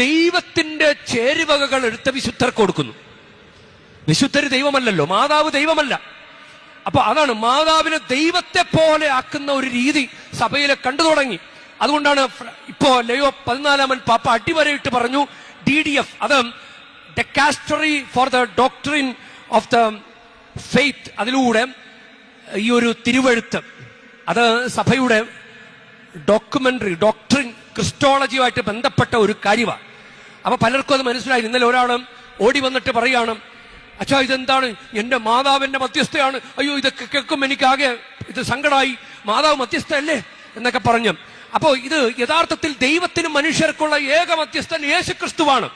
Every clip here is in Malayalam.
ദൈവത്തിന്റെ ചേരുവകകൾ എടുത്ത വിശുദ്ധർക്ക് കൊടുക്കുന്നു. വിശുദ്ധര് ദൈവമല്ലല്ലോ, മാതാവ് ദൈവമല്ല. അപ്പൊ അതാണ് മാതാവിനെ ദൈവത്തെ പോലെ ആക്കുന്ന ഒരു രീതി സഭയിലെ കണ്ടു തുടങ്ങി. അതുകൊണ്ടാണ് ഇപ്പോ ലയോ 14 പാപ്പ അടിവരയിട്ട് പറഞ്ഞു DDF, അത് ഡെക്കാസ്റ്ററി for the doctrine of the faith. അതിലൂടെ ഈ ഒരു തിരുവെഴുത്ത് അത് സഭയുടെ ഡോക്ട്രിൻ ക്രിസ്റ്റോളജിയുമായിട്ട് ബന്ധപ്പെട്ട ഒരു കാര്യമാണ്. അപ്പൊ പലർക്കും അത് മനസ്സിലായി. ഇന്നലെ ഒരാൾ ഓടി വന്നിട്ട് പറയാണ്, അച്ഛാ ഇതെന്താണ്, എന്റെ മാതാവിന്റെ മധ്യസ്ഥയാണ്, അയ്യോ ഇതൊക്കെ കേൾക്കും എനിക്കാകെ ഇത് സങ്കടമായി, മാതാവ് മധ്യസ്ഥയല്ലേ എന്നൊക്കെ പറഞ്ഞു. അപ്പോ ഇത് യഥാർത്ഥത്തിൽ ദൈവത്തിനും മനുഷ്യർക്കുള്ള ഏക മധ്യസ്ഥൻ യേശുക്രിസ്തുവാണ്.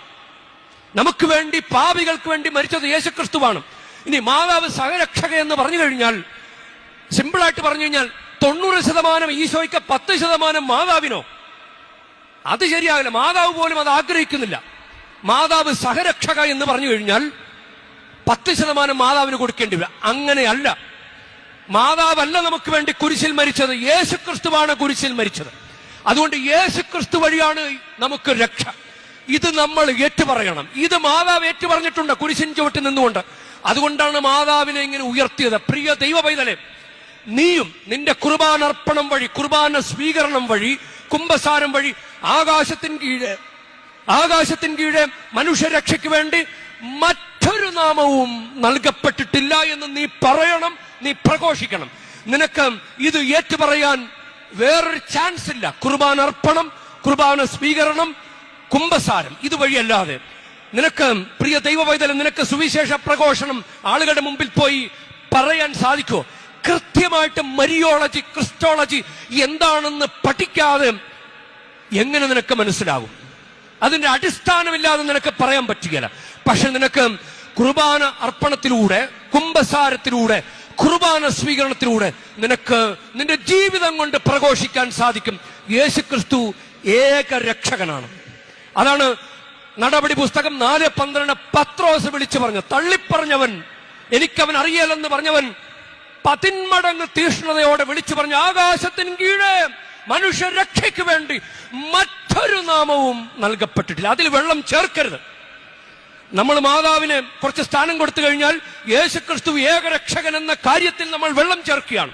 നമുക്ക് വേണ്ടി, പാപികൾക്ക് വേണ്ടി മരിച്ചത് യേശുക്രിസ്തുവാണ്. ഇനി മാതാവ് സഹരക്ഷക എന്ന് പറഞ്ഞു കഴിഞ്ഞാൽ, സിമ്പിളായിട്ട് പറഞ്ഞു കഴിഞ്ഞാൽ 90% ഈശോയ്ക്ക്, 10% മാതാവിനോ? അത് ശരിയാകില്ല. മാതാവ് പോലും അത് ആഗ്രഹിക്കുന്നില്ല. മാതാവ് സഹരക്ഷക എന്ന് പറഞ്ഞു കഴിഞ്ഞാൽ 10% മാതാവിന് കൊടുക്കേണ്ടി വരും. അങ്ങനെയല്ല. മാതാവല്ല നമുക്ക് വേണ്ടി കുരിശിൽ മരിച്ചത്, യേശുക്രിസ്തുവാണ് കുരിശിൽ മരിച്ചത്. അതുകൊണ്ട് യേശുക്രിസ്തു വഴിയാണ് നമുക്ക് രക്ഷ. ഇത് നമ്മൾ ഏറ്റുപറയണം. ഇത് മാതാവ് ഏറ്റുപറഞ്ഞിട്ടുണ്ട് കുരിശിൻ ചുവട്ടിൽ നിന്നുകൊണ്ട്. അതുകൊണ്ടാണ് മാതാവിനെ ഇങ്ങനെ ഉയർത്തിയത്. പ്രിയ ദൈവ പൈതലേ, നീയും നിന്റെ കുർബാനർപ്പണം വഴി, കുർബാന സ്വീകരണം വഴി, കുംഭസാരം വഴി ആകാശത്തിൻ കീഴെ മനുഷ്യരക്ഷയ്ക്ക് വേണ്ടി മറ്റൊരു നാമവും നൽകപ്പെട്ടിട്ടില്ല എന്ന് നീ പറയണം, നീ പ്രഘോഷിക്കണം. നിനക്ക് ഇത് ഏറ്റുപറയാൻ വേറൊരു ചാൻസ് ഇല്ല. കുർബാനർപ്പണം, കുർബാന സ്വീകരണം, കുംഭസാരം ഇതുവഴിയല്ലാതെ നിനക്ക്, പ്രിയ ദൈവ പൈതലേ, നിനക്ക് സുവിശേഷ പ്രഘോഷണം ആളുകളുടെ മുമ്പിൽ പോയി പറയാൻ സാധിക്കുമോ? കൃത്യമായിട്ട് മരിയോളജി, ക്രിസ്റ്റോളജി എന്താണെന്ന് പഠിക്കാതെ എങ്ങനെ നിനക്ക് മനസ്സിലാകും? അതിന്റെ അടിസ്ഥാനമില്ലാതെ നിനക്ക് പറയാൻ പറ്റുകയില്ല. പക്ഷെ നിനക്ക് കുർബാന അർപ്പണത്തിലൂടെ, കുംഭസാരത്തിലൂടെ, കുർബാന സ്വീകരണത്തിലൂടെ നിനക്ക് നിന്റെ ജീവിതം കൊണ്ട് പ്രഘോഷിക്കാൻ സാധിക്കും, യേശുക്രിസ്തു ഏക രക്ഷകനാണ്. അതാണ് നടപടി പുസ്തകം 4:12 പത്രോസ് വിളിച്ചു പറഞ്ഞു. തള്ളിപ്പറഞ്ഞവൻ, എനിക്കവൻ അറിയലെന്ന് പറഞ്ഞവൻ 10 മടങ്ങ് തീഷ്ണതയോടെ വിളിച്ചു പറഞ്ഞു, ആകാശത്തിന് കീഴെ മനുഷ്യരക്ഷയ്ക്ക് വേണ്ടി മറ്റൊരു നാമവും നൽകപ്പെട്ടിട്ടില്ല. അതിൽ വെള്ളം ചേർക്കരുത്. നമ്മൾ മാതാവിന് കുറച്ച് സ്ഥാനം കൊടുത്തു കഴിഞ്ഞാൽ യേശുക്രിസ്തു ഏകരക്ഷകൻ എന്ന കാര്യത്തിൽ നമ്മൾ വെള്ളം ചേർക്കുകയാണ്.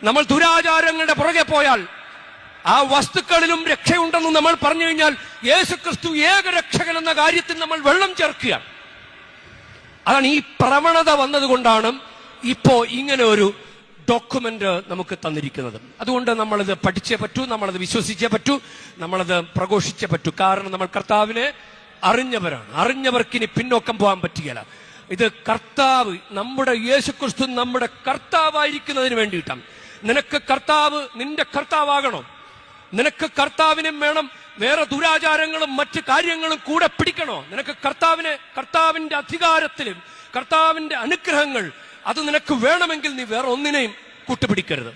നമ്മൾ ദുരാചാരങ്ങളുടെ പുറകെ പോയാൽ, ആ വസ്തുക്കളിലും രക്ഷയുണ്ടെന്ന് നമ്മൾ പറഞ്ഞു കഴിഞ്ഞാൽ യേശുക്രിസ്തു ഏകരക്ഷകൻ എന്ന കാര്യത്തിൽ നമ്മൾ വെള്ളം ചേർക്കുകയാണ്. അതാണ് ഈ പ്രവണത വന്നതുകൊണ്ടാണ് ഇപ്പോ ഇങ്ങനെ ഒരു ഡോക്യുമെന്റ് നമുക്ക് തന്നിരിക്കുന്നത്. അതുകൊണ്ട് നമ്മളത് പഠിച്ചേ പറ്റൂ, നമ്മളത് വിശ്വസിച്ചേ പറ്റൂ, നമ്മളത് പ്രഘോഷിച്ചേ പറ്റൂ. കാരണം നമ്മൾ കർത്താവിനെ അറിഞ്ഞവരാണ്. അറിഞ്ഞവർക്ക് ഇനി പിന്നോക്കം പോകാൻ പറ്റുകയില്ല. ഇത് കർത്താവ്, നമ്മുടെ യേശുക്രിസ്തു നമ്മുടെ കർത്താവായിരിക്കുന്നതിന് വേണ്ടിയിട്ടാണ്. നിനക്ക് കർത്താവ് നിന്റെ കർത്താവാകണം. നിനക്ക് കർത്താവിനും വേണം, വേറെ ദുരാചാരങ്ങളും മറ്റു കാര്യങ്ങളും കൂടെ പിടിക്കണോ? നിനക്ക് കർത്താവിന്റെ അധികാരത്തിലും കർത്താവിന്റെ അനുഗ്രഹങ്ങൾ അത് നിനക്ക് വേണമെങ്കിൽ നീ വേറെ ഒന്നിനെയും കൂട്ടുപിടിക്കരുത്.